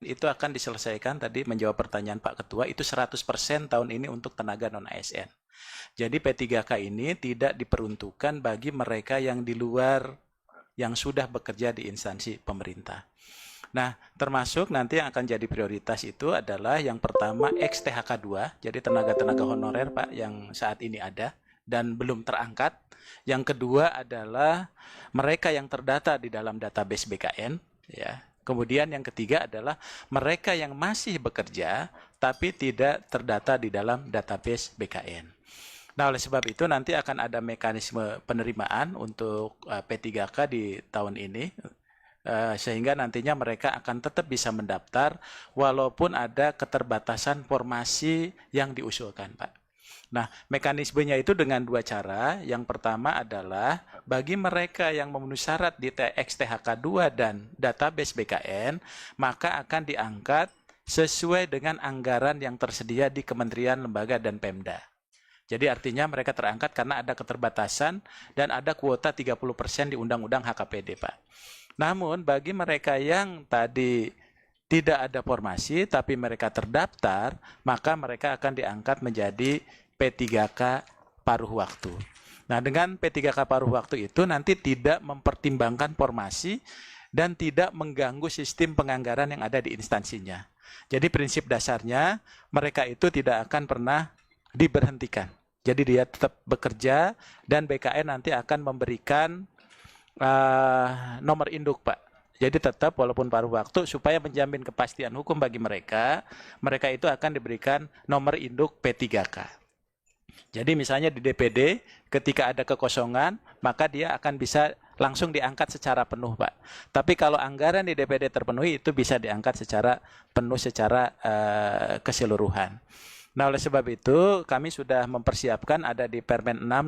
itu akan diselesaikan tadi menjawab pertanyaan Pak Ketua itu 100% tahun ini untuk tenaga non ASN. Jadi P3K ini tidak diperuntukkan bagi mereka yang di luar yang sudah bekerja di instansi pemerintah. Nah, termasuk nanti yang akan jadi prioritas itu adalah yang pertama ex-THK 2, jadi tenaga-tenaga honorer Pak yang saat ini ada dan belum terangkat. Yang kedua adalah mereka yang terdata di dalam database BKN, ya. Kemudian yang ketiga adalah mereka yang masih bekerja tapi tidak terdata di dalam database BKN. Nah, oleh sebab itu nanti akan ada mekanisme penerimaan untuk P3K di tahun ini, sehingga nantinya mereka akan tetap bisa mendaftar walaupun ada keterbatasan formasi yang diusulkan, Pak. Nah, mekanismenya itu dengan dua cara. Yang pertama adalah bagi mereka yang memenuhi syarat di XTHK 2 dan database BKN, maka akan diangkat sesuai dengan anggaran yang tersedia di kementerian, lembaga, dan Pemda. Jadi artinya mereka terangkat karena ada keterbatasan dan ada kuota 30% di Undang-Undang HKPD, Pak. Namun bagi mereka yang tadi tidak ada formasi tapi mereka terdaftar, maka mereka akan diangkat menjadi P3K paruh waktu. Nah, dengan P3K paruh waktu itu nanti tidak mempertimbangkan formasi dan tidak mengganggu sistem penganggaran yang ada di instansinya. Jadi prinsip dasarnya mereka itu tidak akan pernah diberhentikan. Jadi dia tetap bekerja dan BKN nanti akan memberikan nomor induk, Pak. Jadi tetap walaupun paruh waktu supaya menjamin kepastian hukum bagi mereka, mereka itu akan diberikan nomor induk P3K. Jadi misalnya di DPD ketika ada kekosongan, maka dia akan bisa langsung diangkat secara penuh, Pak. Tapi kalau anggaran di DPD terpenuhi itu bisa diangkat secara penuh secara keseluruhan. Nah, oleh sebab itu kami sudah mempersiapkan ada di Permen 6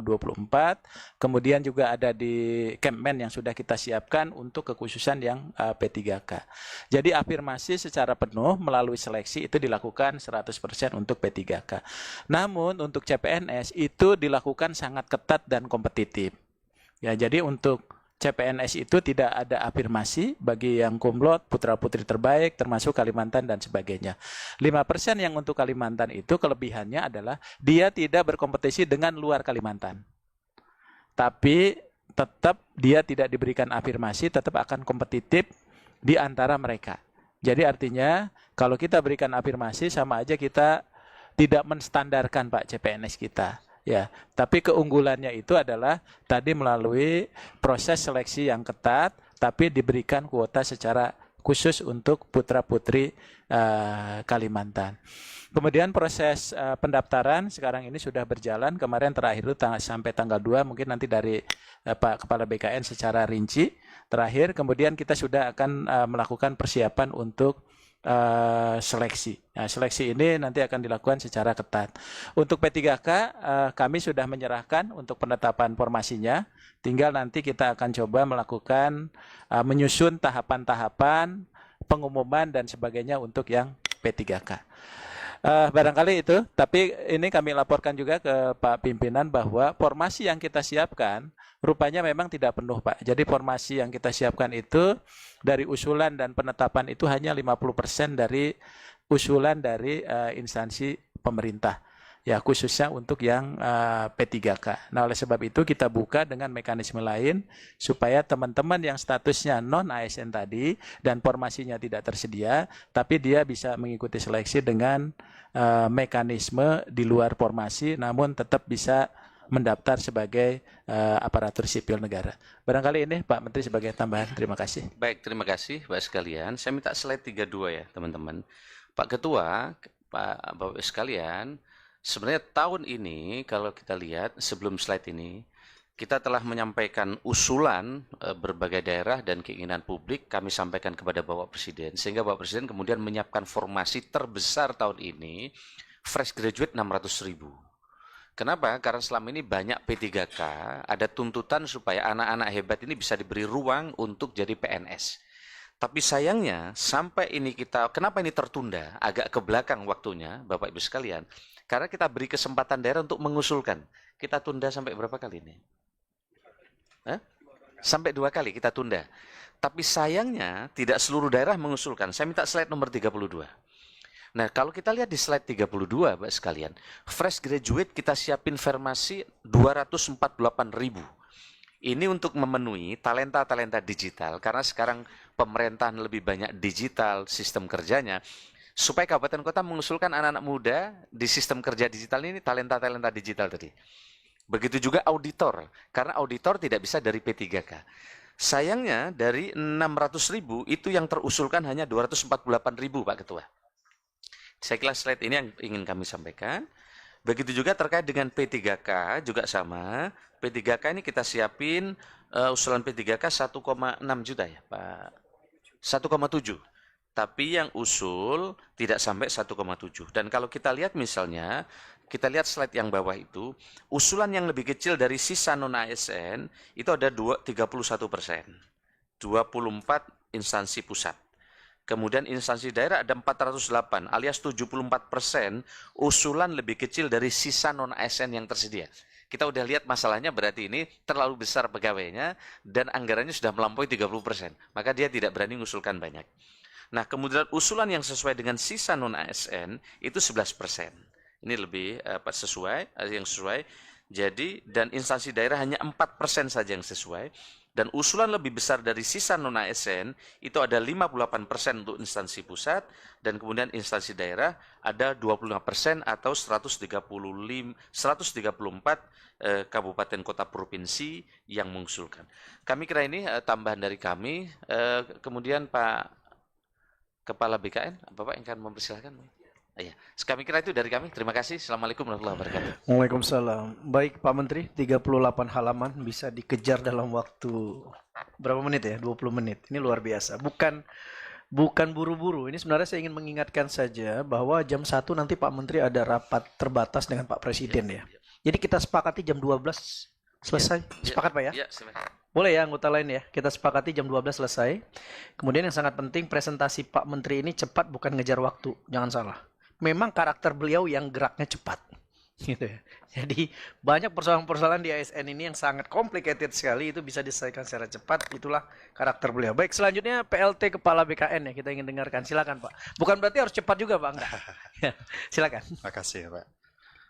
2024, kemudian juga ada di Kemmen yang sudah kita siapkan untuk kekhususan yang P3K. Jadi afirmasi secara penuh melalui seleksi itu dilakukan 100% untuk P3K. Namun untuk CPNS itu dilakukan sangat ketat dan kompetitif. Ya, jadi untuk CPNS itu tidak ada afirmasi bagi yang kumlot, putra-putri terbaik, termasuk Kalimantan dan sebagainya. 5% yang untuk Kalimantan itu kelebihannya adalah dia tidak berkompetisi dengan luar Kalimantan. Tapi tetap dia tidak diberikan afirmasi, tetap akan kompetitif di antara mereka. Jadi artinya kalau kita berikan afirmasi sama aja kita tidak menstandarkan Pak CPNS kita. Ya, tapi keunggulannya itu adalah tadi melalui proses seleksi yang ketat, tapi diberikan kuota secara khusus untuk putra-putri Kalimantan. Kemudian proses pendaftaran sekarang ini sudah berjalan, kemarin terakhir itu sampai tanggal 2, mungkin nanti dari Pak Kepala BKN secara rinci terakhir, kemudian kita sudah akan melakukan persiapan untuk seleksi. Nah, seleksi ini nanti akan dilakukan secara ketat. Untuk P3K kami sudah menyerahkan untuk penetapan formasinya. Tinggal nanti kita akan coba melakukan menyusun tahapan-tahapan pengumuman dan sebagainya untuk yang P3K. Barangkali itu, tapi ini kami laporkan juga ke Pak Pimpinan bahwa formasi yang kita siapkan rupanya memang tidak penuh, Pak. Jadi formasi yang kita siapkan itu dari usulan dan penetapan itu hanya 50% dari usulan dari instansi pemerintah. Ya, khususnya untuk yang P3K. Nah, oleh sebab itu kita buka dengan mekanisme lain supaya teman-teman yang statusnya non ASN tadi dan formasinya tidak tersedia, tapi dia bisa mengikuti seleksi dengan mekanisme di luar formasi, namun tetap bisa mendaftar sebagai aparatur sipil negara. Barangkali ini Pak Menteri sebagai tambahan. Terima kasih. Baik, terima kasih Pak sekalian. Saya minta slide 32 ya teman-teman. Pak Ketua, Pak Bapak sekalian, sebenarnya tahun ini kalau kita lihat sebelum slide ini, kita telah menyampaikan usulan berbagai daerah dan keinginan publik kami sampaikan kepada Bapak Presiden. Sehingga Bapak Presiden kemudian menyiapkan formasi terbesar tahun ini, fresh graduate 600.000. Kenapa? Karena selama ini banyak P3K, ada tuntutan supaya anak-anak hebat ini bisa diberi ruang untuk jadi PNS. Tapi sayangnya sampai ini kenapa ini tertunda agak ke belakang waktunya Bapak Ibu sekalian? Karena kita beri kesempatan daerah untuk mengusulkan. Kita tunda sampai berapa kali ini? Sampai 2 kali kita tunda. Tapi sayangnya tidak seluruh daerah mengusulkan. Saya minta slide nomor 32. Nah, kalau kita lihat di slide 32, Bapak sekalian, fresh graduate kita siapin formasi 248.000. Ini untuk memenuhi talenta-talenta digital, karena sekarang pemerintahan lebih banyak digital sistem kerjanya, supaya kabupaten kota mengusulkan anak-anak muda di sistem kerja digital ini talenta-talenta digital tadi. Begitu juga auditor, karena auditor tidak bisa dari P3K. Sayangnya dari 600.000 itu yang terusulkan hanya 248.000, Pak Ketua. Saya kira slide ini yang ingin kami sampaikan. Begitu juga terkait dengan P3K juga sama. P3K ini kita siapin usulan P3K 1,6 juta ya Pak. 1,7. Tapi yang usul tidak sampai 1,7. Dan kalau kita lihat misalnya, kita lihat slide yang bawah itu, usulan yang lebih kecil dari sisa non-ASN itu ada 31%. 24 instansi pusat. Kemudian instansi daerah ada 408 alias 74% usulan lebih kecil dari sisa non-ASN yang tersedia. Kita udah lihat masalahnya berarti ini terlalu besar pegawainya dan anggarannya sudah melampaui 30%. Maka dia tidak berani mengusulkan banyak. Nah, kemudian usulan yang sesuai dengan sisa non-ASN itu 11%. Ini lebih yang sesuai. Jadi, dan instansi daerah hanya 4% saja yang sesuai. Dan usulan lebih besar dari sisa non-ASN itu ada 58% untuk instansi pusat dan kemudian instansi daerah ada 25% atau 134 kabupaten kota provinsi yang mengusulkan. Kami kira ini tambahan dari kami. Kemudian Pak Kepala BKN, Bapak yang akan mempersilahkan. Ya, kami kira itu dari kami. Terima kasih. Assalamualaikum warahmatullahi wabarakatuh. Waalaikumsalam. Baik Pak Menteri, 38 halaman bisa dikejar dalam waktu berapa menit ya? 20 menit. Ini luar biasa. Bukan buru-buru. Ini sebenarnya saya ingin mengingatkan saja bahwa jam 1 nanti Pak Menteri ada rapat terbatas dengan Pak Presiden ya. Jadi kita sepakati jam 12 selesai. Sepakat Pak ya? Ya, silakan. Boleh ya anggota lain ya. Kita sepakati jam 12 selesai. Kemudian yang sangat penting presentasi Pak Menteri ini cepat bukan ngejar waktu. Jangan salah. Memang karakter beliau yang geraknya cepat. Gitu ya. Jadi banyak persoalan-persoalan di ASN ini yang sangat complicated sekali itu bisa diselesaikan secara cepat. Itulah karakter beliau. Baik, selanjutnya PLT Kepala BKN ya kita ingin dengarkan. Silakan Pak. Bukan berarti harus cepat juga Pak, enggak. Silakan. Terima kasih Pak.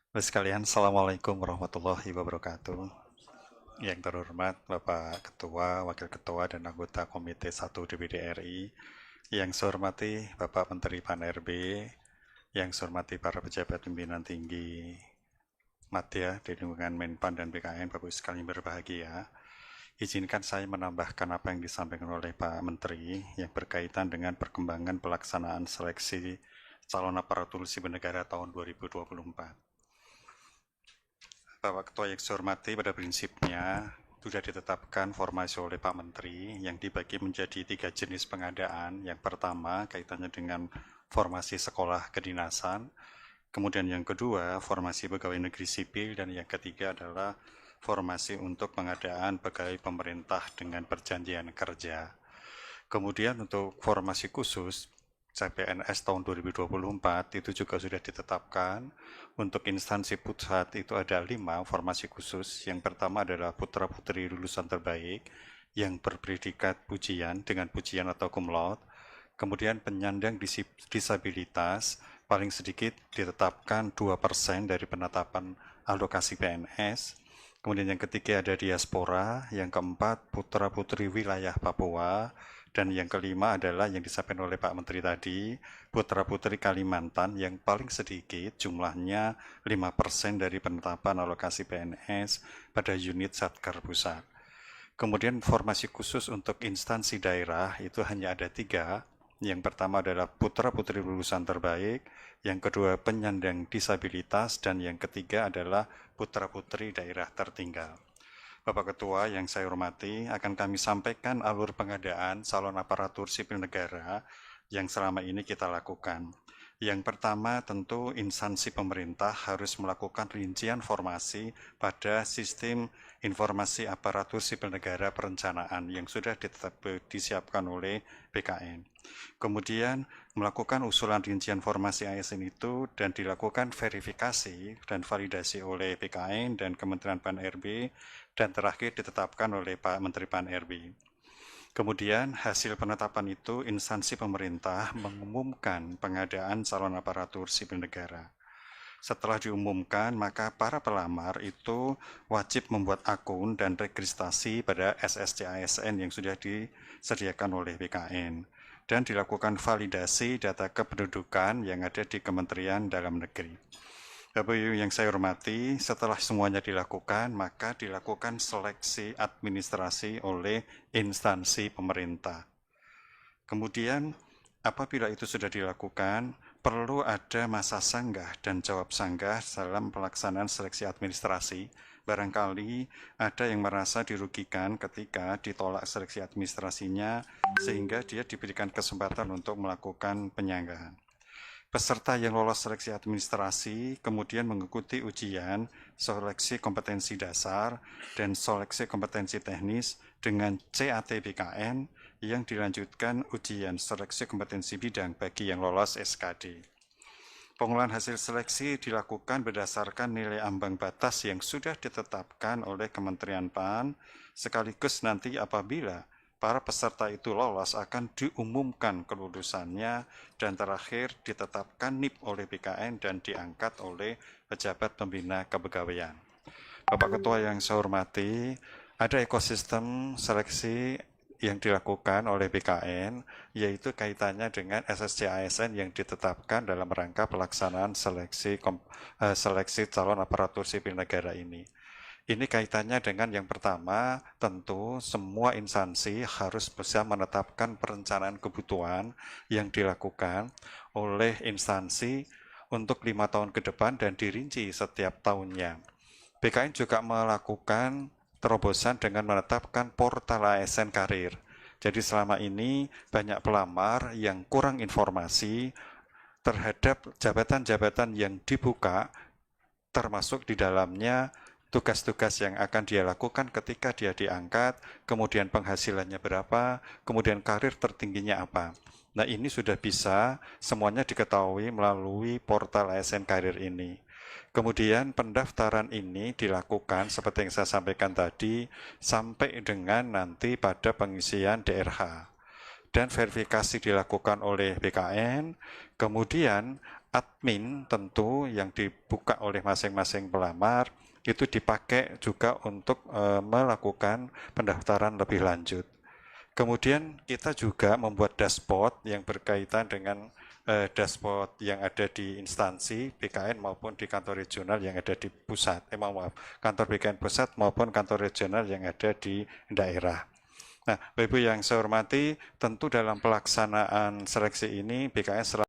Bapak sekalian, Assalamualaikum warahmatullahi wabarakatuh. Yang terhormat Bapak Ketua, Wakil Ketua, dan anggota Komite 1 DPD RI. Yang saya hormati Bapak Menteri Pan-RB, yang saya hormati para pejabat pimpinan tinggi Madya di lingkungan Menpan dan BKN, Bapak Ibu sekalian berbahagia. Izinkan saya menambahkan apa yang disampaikan oleh Pak Menteri yang berkaitan dengan perkembangan pelaksanaan seleksi calon aparatur sipil negara tahun 2024. Bapak Ketua yang saya hormati, pada prinsipnya sudah ditetapkan formasi oleh Pak Menteri yang dibagi menjadi 3 jenis pengadaan. Yang pertama kaitannya dengan formasi sekolah kedinasan, kemudian yang kedua formasi pegawai negeri sipil, dan yang ketiga adalah formasi untuk pengadaan pegawai pemerintah dengan perjanjian kerja. Kemudian untuk formasi khusus CPNS tahun 2024 itu juga sudah ditetapkan. Untuk instansi pusat itu ada 5 formasi khusus. Yang pertama adalah putra-putri lulusan terbaik yang berpredikat pujian dengan pujian atau cum laude. Kemudian penyandang disabilitas paling sedikit ditetapkan 2% dari penetapan alokasi PNS. Kemudian yang ketiga ada diaspora, yang keempat putra-putri wilayah Papua, dan yang kelima adalah yang disampaikan oleh Pak Menteri tadi, putra-putri Kalimantan yang paling sedikit jumlahnya 5% dari penetapan alokasi PNS pada unit Satker Pusat. Kemudian formasi khusus untuk instansi daerah itu hanya ada 3. Yang pertama adalah putra-putri lulusan terbaik, yang kedua penyandang disabilitas, dan yang ketiga adalah putra-putri daerah tertinggal. Bapak Ketua yang saya hormati, akan kami sampaikan alur pengadaan calon aparatur sipil negara yang selama ini kita lakukan. Yang pertama tentu instansi pemerintah harus melakukan rincian formasi pada sistem informasi aparatur sipil negara perencanaan yang sudah disiapkan oleh BKN. Kemudian melakukan usulan rincian formasi ASN itu dan dilakukan verifikasi dan validasi oleh BKN dan Kementerian Pan-RB dan terakhir ditetapkan oleh Pak Menteri Pan-RB. Kemudian hasil penetapan itu instansi pemerintah mengumumkan pengadaan calon aparatur sipil negara. Setelah diumumkan, maka para pelamar itu wajib membuat akun dan registrasi pada SSC ASN yang sudah disediakan oleh BKN dan dilakukan validasi data kependudukan yang ada di Kementerian Dalam Negeri. Bapak Ibu yang saya hormati, setelah semuanya dilakukan, maka dilakukan seleksi administrasi oleh instansi pemerintah. Kemudian, apabila itu sudah dilakukan, perlu ada masa sanggah dan jawab sanggah dalam pelaksanaan seleksi administrasi. Barangkali ada yang merasa dirugikan ketika ditolak seleksi administrasinya, sehingga dia diberikan kesempatan untuk melakukan penyanggahan. Peserta yang lolos seleksi administrasi kemudian mengikuti ujian seleksi kompetensi dasar dan seleksi kompetensi teknis dengan CAT BKN yang dilanjutkan ujian seleksi kompetensi bidang bagi yang lolos SKD. Pengolahan hasil seleksi dilakukan berdasarkan nilai ambang batas yang sudah ditetapkan oleh Kementerian PAN, sekaligus nanti apabila para peserta itu lolos akan diumumkan kelulusannya dan terakhir ditetapkan NIP oleh BKN dan diangkat oleh pejabat pembina kepegawaian. Bapak Ketua yang saya hormati, ada ekosistem seleksi yang dilakukan oleh BKN, yaitu kaitannya dengan SSC ASN yang ditetapkan dalam rangka pelaksanaan seleksi calon aparatur sipil negara ini. Ini kaitannya dengan yang pertama, tentu semua instansi harus bisa menetapkan perencanaan kebutuhan yang dilakukan oleh instansi untuk 5 tahun ke depan dan dirinci setiap tahunnya. BKN juga melakukan terobosan dengan menetapkan portal ASN karir. Jadi selama ini banyak pelamar yang kurang informasi terhadap jabatan-jabatan yang dibuka, termasuk di dalamnya tugas-tugas yang akan dia lakukan ketika dia diangkat, kemudian penghasilannya berapa, kemudian karir tertingginya apa. Nah, ini sudah bisa semuanya diketahui melalui portal ASN Karir ini. Kemudian pendaftaran ini dilakukan seperti yang saya sampaikan tadi sampai dengan nanti pada pengisian DRH. Dan verifikasi dilakukan oleh BKN, kemudian admin tentu yang dibuka oleh masing-masing pelamar itu dipakai juga untuk melakukan pendaftaran lebih lanjut. Kemudian kita juga membuat dashboard yang berkaitan dengan dashboard yang ada di instansi BKN maupun di kantor regional yang ada di pusat. Kantor BKN pusat maupun kantor regional yang ada di daerah. Nah, Bapak Ibu yang saya hormati, tentu dalam pelaksanaan seleksi ini BKN selalu